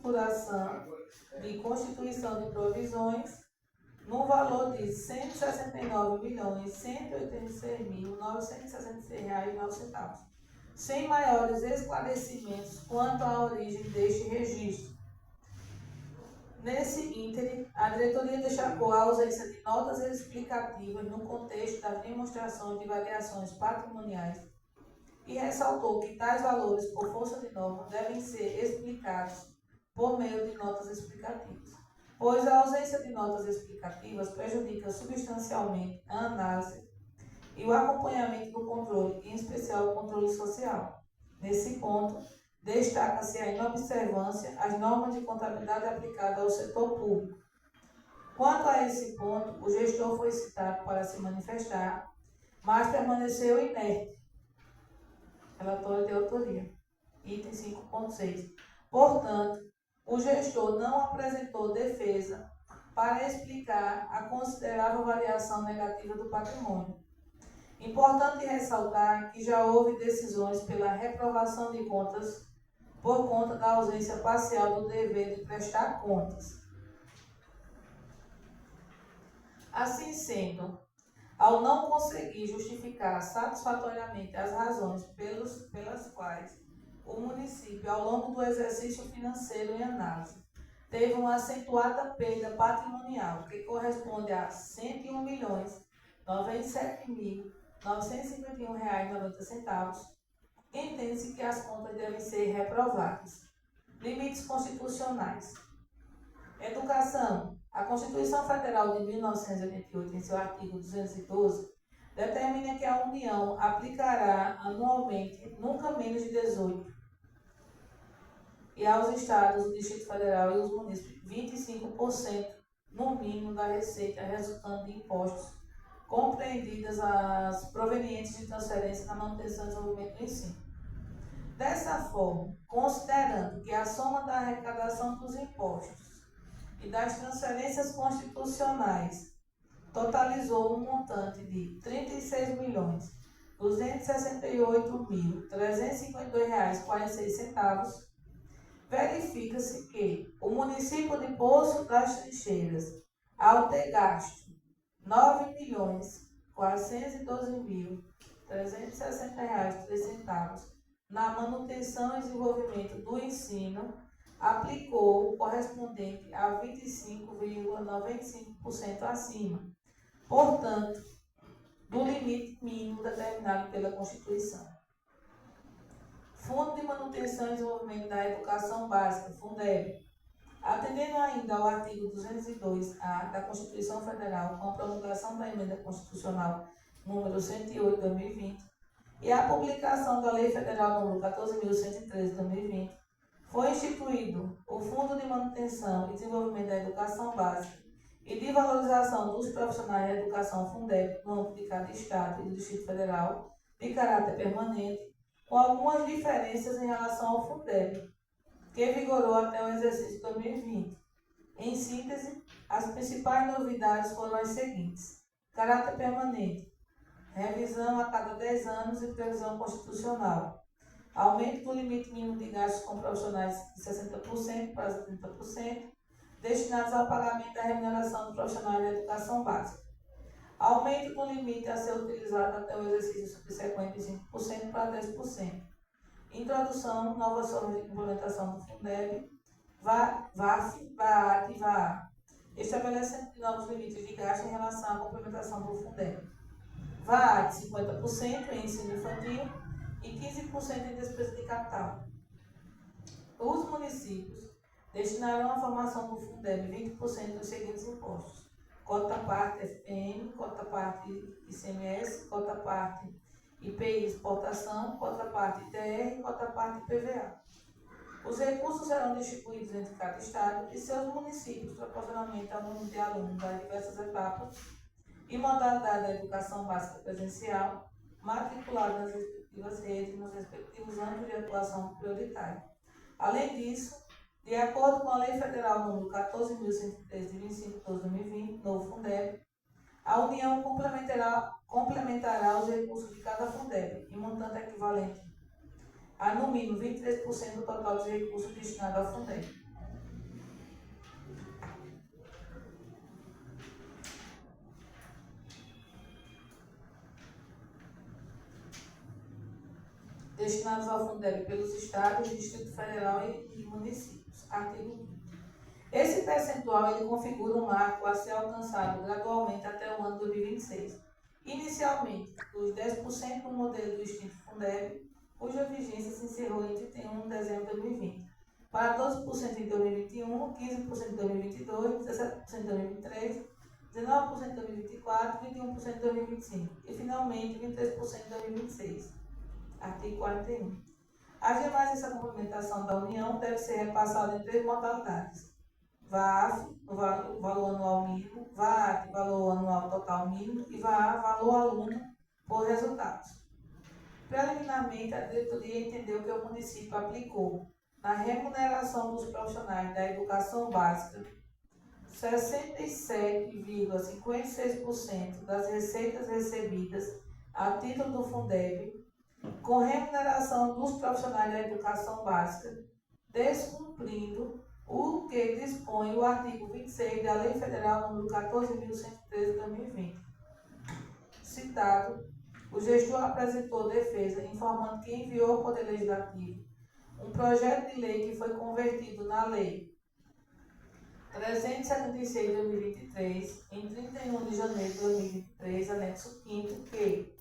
estruturação de constituição de provisões no valor de R$ 169.186.966,09, sem maiores esclarecimentos quanto à origem deste registro. Nesse ínterim, a diretoria destacou a ausência de notas explicativas no contexto das demonstrações de variações patrimoniais e ressaltou que tais valores, por força de norma, devem ser explicados por meio de notas explicativas, pois a ausência de notas explicativas prejudica substancialmente a análise e o acompanhamento do controle, em especial o controle social. Nesse ponto, destaca-se a inobservância às normas de contabilidade aplicadas ao setor público. Quanto a esse ponto, o gestor foi citado para se manifestar, mas permaneceu inerte. Relatório de autoria, item 5.6. Portanto, o gestor não apresentou defesa para explicar a considerável variação negativa do patrimônio. Importante ressaltar que já houve decisões pela reprovação de contas por conta da ausência parcial do dever de prestar contas. Assim sendo, ao não conseguir justificar satisfatoriamente as razões pelas quais o município, ao longo do exercício financeiro em análise, teve uma acentuada perda patrimonial, que corresponde a R$ 101.097.951,90, entende-se que as contas devem ser reprovadas. Limites constitucionais. Educação. A Constituição Federal de 1988, em seu artigo 212, determina que a União aplicará anualmente nunca menos de 18, e aos Estados, o Distrito Federal e os municípios 25% no mínimo da receita resultante de impostos, compreendidas as provenientes de transferência na manutenção e desenvolvimento do ensino. Dessa forma, considerando que a soma da arrecadação dos impostos e das transferências constitucionais totalizou um montante de R$ 36.268.352,46, verifica-se que o município de Poço das Trincheiras, ao ter gasto R$ 9.412.360,03 na manutenção e desenvolvimento do ensino, aplicou o correspondente a 25,95% acima, portanto, do limite mínimo determinado pela Constituição. Fundo de Manutenção e Desenvolvimento da Educação Básica, Fundeb. Atendendo ainda ao artigo 202-A da Constituição Federal, com a promulgação da Emenda Constitucional número 108 de 2020 e a publicação da Lei Federal número 14.113 de 2020, foi instituído o Fundo de Manutenção e Desenvolvimento da Educação Básica e de Valorização dos Profissionais da Educação Fundeb no âmbito de cada Estado e do Distrito Federal, de caráter permanente, com algumas diferenças em relação ao Fundeb, que vigorou até o exercício 2020. Em síntese, as principais novidades foram as seguintes: caráter permanente, revisão a cada 10 anos e previsão constitucional, aumento do limite mínimo de gastos com profissionais de 60% para 30%, destinados ao pagamento da remuneração dos profissionais da educação básica, aumento do limite a ser utilizado até o exercício subsequente de 5% para 10%, introdução, novas formas de implementação do Fundeb, VAF, VAAT e VAA, estabelecendo novos limites de gasto em relação à complementação do Fundeb. VAAT 50% em ensino infantil e 15% em despesa de capital. Os municípios destinarão à formação do Fundeb 20% dos seguintes impostos: cota parte FPM, cota parte ICMS, cota parte IPI exportação, cota parte ITR e cota parte IPVA. Os recursos serão distribuídos entre cada estado e seus municípios, proporcionalmente ao número de alunos das diversas etapas e modalidade da educação básica presencial, matriculados nas respectivas redes e nos respectivos âmbitos de atuação prioritária. Além disso, de acordo com a Lei Federal nº 14.113, de 25 de 2020, novo Fundeb, a União complementará os recursos de cada Fundeb, em montante equivalente a, no mínimo, 23% do total dos recursos destinados ao Fundeb. destinados ao Fundeb pelos Estados, Distrito Federal e municípios. Artigo 5º. Esse percentual ele configura um marco a ser alcançado gradualmente até o ano 2026. Inicialmente, os 10% do modelo do extinto Fundeb, cuja vigência se encerrou em 31 de dezembro de 2020, para 12% em 2021, 15% em 2022, 17% em 2023, 19% em 2024, 21% em 2025 e, finalmente, 23% em 2026. Artigo 41. As demais dessa complementação da União deve ser repassada em 3 modalidades: VAAF, valor anual mínimo, VAAT, valor anual total mínimo e VAA, valor aluno por resultados. Preliminarmente, a diretoria entendeu que o município aplicou na remuneração dos profissionais da educação básica 67,56% das receitas recebidas a título do Fundeb, com remuneração dos profissionais da educação básica, descumprindo o que dispõe o artigo 26 da Lei Federal nº 14.113 de 2020. Citado, o gestor apresentou defesa informando que enviou ao Poder Legislativo um projeto de lei que foi convertido na Lei 376 de 2023, em 31 de janeiro de 2023, anexo 5º, que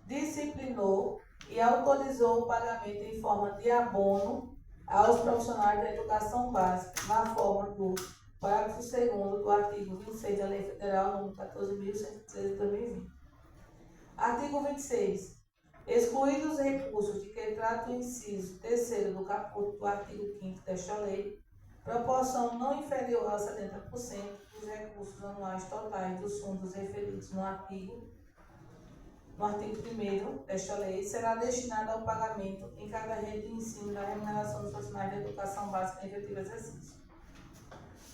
disciplinou e autorizou o pagamento em forma de abono aos profissionais da educação básica, na forma do parágrafo 2º do artigo 26 da Lei Federal nº 14.113 de 2020. Artigo 26. Excluídos os recursos de que trata o inciso 3º do caput do artigo 5º desta lei, proporção não inferior a 70% dos recursos anuais totais dos fundos referidos no artigo 1º desta lei, será destinada ao pagamento em cada rede de ensino da remuneração dos profissionais da educação básica em efetivo exercício.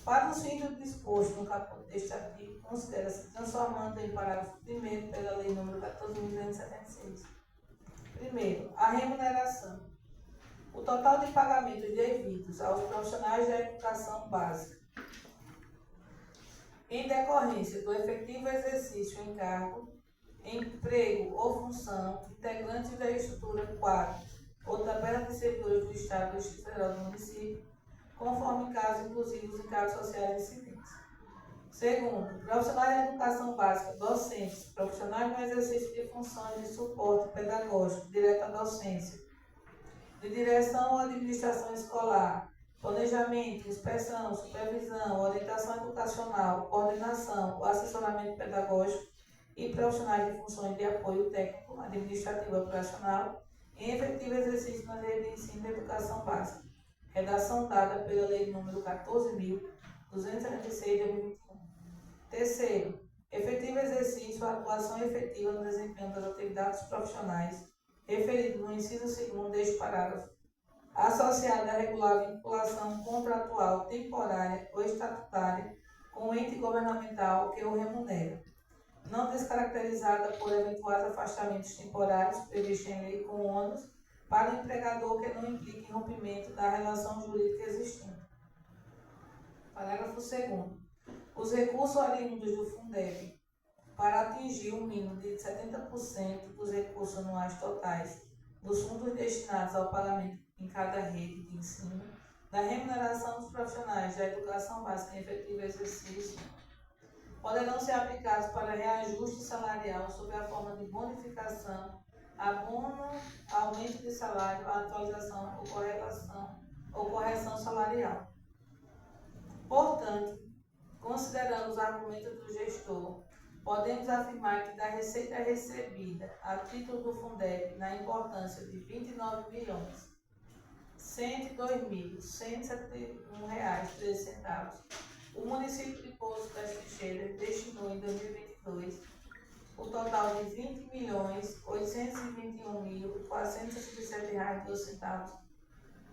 Para os fins do disposto no caput deste artigo, considera-se transformando em parágrafo 1º pela Lei nº 14.276. Primeiro, a remuneração. O total de pagamentos devidos aos profissionais da educação básica em decorrência do efetivo exercício em cargo, emprego ou função, integrantes da estrutura quadro ou tabela de servidores do Estado, do Distrito Federal do município, conforme casos inclusivos em cargos sociais incidentes. Segundo, profissionais da educação básica, docentes, profissionais no exercício de funções de suporte pedagógico, direta docência, de direção ou administração escolar, planejamento, inspeção, supervisão, orientação educacional, coordenação ou assessoramento pedagógico e profissionais de funções de apoio técnico, administrativo e operacional, em efetivo exercício na rede de ensino da educação básica. Redação dada pela Lei nº 14.276 de 2021. Terceiro, efetivo exercício, a atuação efetiva no desempenho das atividades profissionais, referido no inciso 2º deste parágrafo, associada à regular vinculação contratual temporária ou estatutária com o ente governamental que o remunera, não descaracterizada por eventuais afastamentos temporários previstos em lei com ônus para o empregador que não implique rompimento da relação jurídica existente. Parágrafo 2º. Os recursos oriundos do Fundeb para atingir um mínimo de 70% dos recursos anuais totais dos fundos destinados ao pagamento em cada rede de ensino, da remuneração dos profissionais da educação básica em efetivo exercício, poderão ser aplicados para reajuste salarial sob a forma de bonificação, abono, aumento de salário, atualização ou correção salarial. Portanto, considerando os argumentos do gestor, podemos afirmar que da receita recebida a título do Fundeb na importância de R$ 29.102.171,13, o município de Poço das Teixeiras destinou em 2022 o total de R$ 20.821.467,12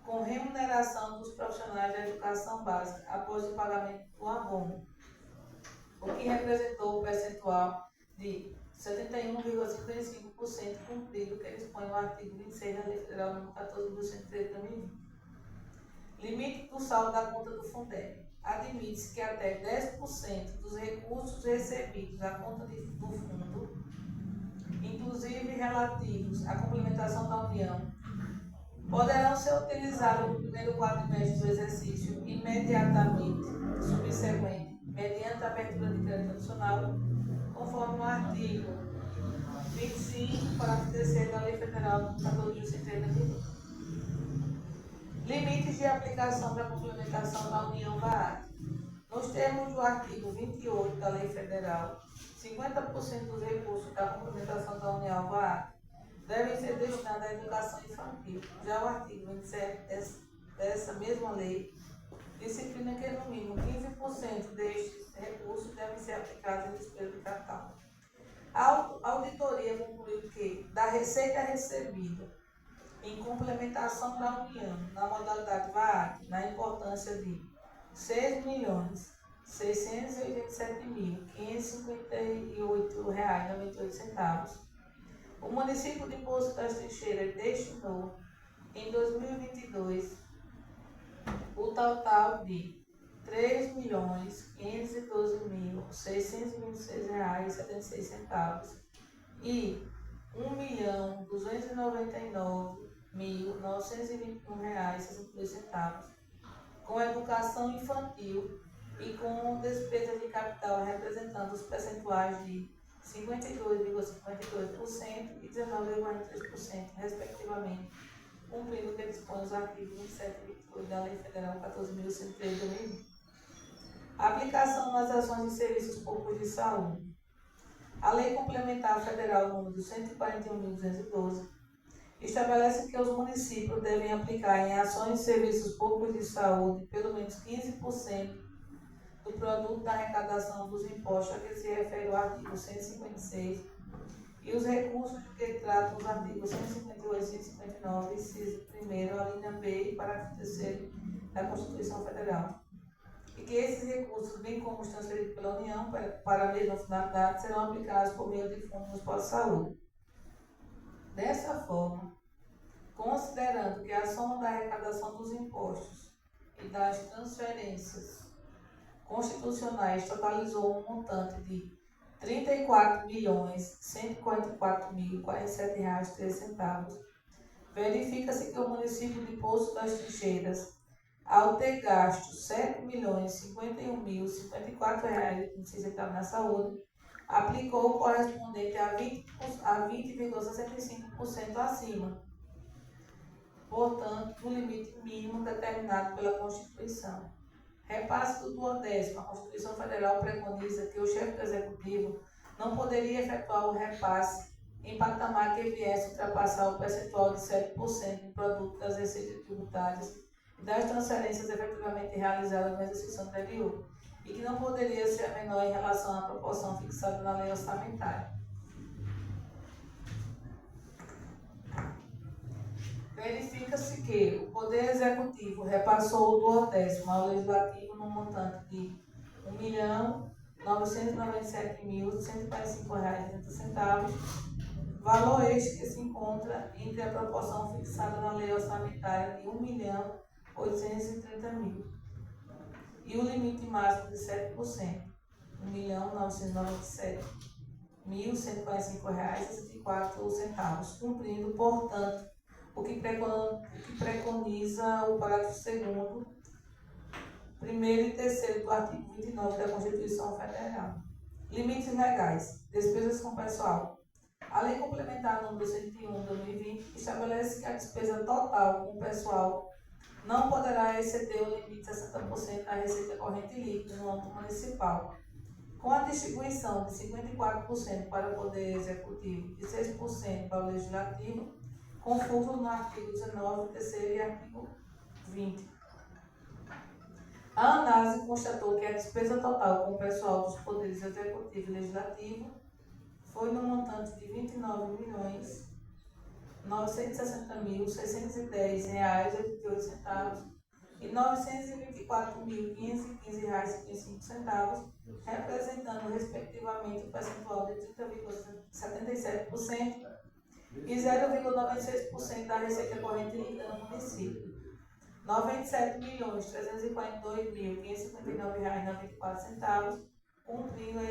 com remuneração dos profissionais da educação básica após o pagamento do abono, o que representou o percentual de 71,55% cumprido que dispõe o artigo 26 da Lei Federal nº 14.113 de 2020. Limite do saldo da conta do Fundeb. Admite-se que até 10% dos recursos recebidos à conta do fundo, inclusive relativos à complementação da União, poderão ser utilizados no primeiro quadrimestre do exercício imediatamente subsequente, mediante a abertura de crédito adicional, conforme o artigo 25, parágrafo 3º da Lei Federal 14.130. Limites de aplicação da complementação da União da Arte. Nos termos do artigo 28 da Lei Federal, 50% dos recursos da complementação da União da Arte devem ser destinados à educação infantil. Já o artigo 27 dessa mesma lei disciplina que, no mínimo, 15% destes recursos devem ser aplicados em despesa de capital. A auditoria concluiu que, da receita recebida em complementação da União, na modalidade VAAC, na importância de R$ 6.687.558,98, o município de Poço das Trincheiras destinou, em 2022, o total de R$ 3.512.626,76 e R$ 1.299.921,62 com educação infantil e com despesa de capital representando os percentuais de 52,52% e 19,43%, respectivamente, cumprindo o que dispõe os artigos 27 e 28 da Lei Federal 14.103 de 2020. Aplicação nas ações e serviços públicos de saúde. A Lei Complementar Federal número 141.212 estabelece que os municípios devem aplicar em ações e serviços públicos de saúde pelo menos 15% do produto da arrecadação dos impostos a que se refere o artigo 156 e os recursos de que tratam os artigos 158 e 159, inciso 1º, a linha B e parágrafo 3º da Constituição Federal. E que esses recursos, bem como os transferidos pela União para a mesma finalidade, serão aplicados por meio de fundos nos postos de saúde. Dessa forma, considerando que a soma da arrecadação dos impostos e das transferências constitucionais totalizou um montante de R$ 34.144.047,13, verifica-se que o município de Poço das Trincheiras, ao ter gasto R$ 7.051.054,26 na saúde, aplicou o correspondente a 20,65% acima, portanto, do limite mínimo determinado pela Constituição. Repasse do 12º. A Constituição Federal preconiza que o chefe do Executivo não poderia efetuar o repasse em patamar que viesse ultrapassar o percentual de 7% do produto das receitas tributárias e das transferências efetivamente realizadas no exercício anterior, e que não poderia ser menor em relação à proporção fixada na lei orçamentária. Verifica-se que o Poder Executivo repassou o 12º ao Legislativo no montante de R$ 1.997.145,30, valor este que se encontra entre a proporção fixada na lei orçamentária de R$ 1.830.000 e o limite máximo de 7%, R$ 1.997.145,64, cumprindo, portanto, o que preconiza o parágrafo 2º, 1º e 3º do artigo 29 da Constituição Federal. Limites legais. Despesas com pessoal. A Lei Complementar número 101 de 2020 estabelece que a despesa total com pessoal não poderá exceder o limite de 60% da receita corrente líquida no âmbito municipal, com a distribuição de 54% para o Poder Executivo e 6% para o Legislativo, conforme no artigo 19, 3º e artigo 20. A análise constatou que a despesa total com o pessoal dos poderes executivo e legislativo foi no montante de R$ 29.960.610,88 e R$ 924.515,55, representando respectivamente o percentual de 30,77% e 0,96% da receita corrente líquida no município. R$ 97.342.559,94, cumprindo a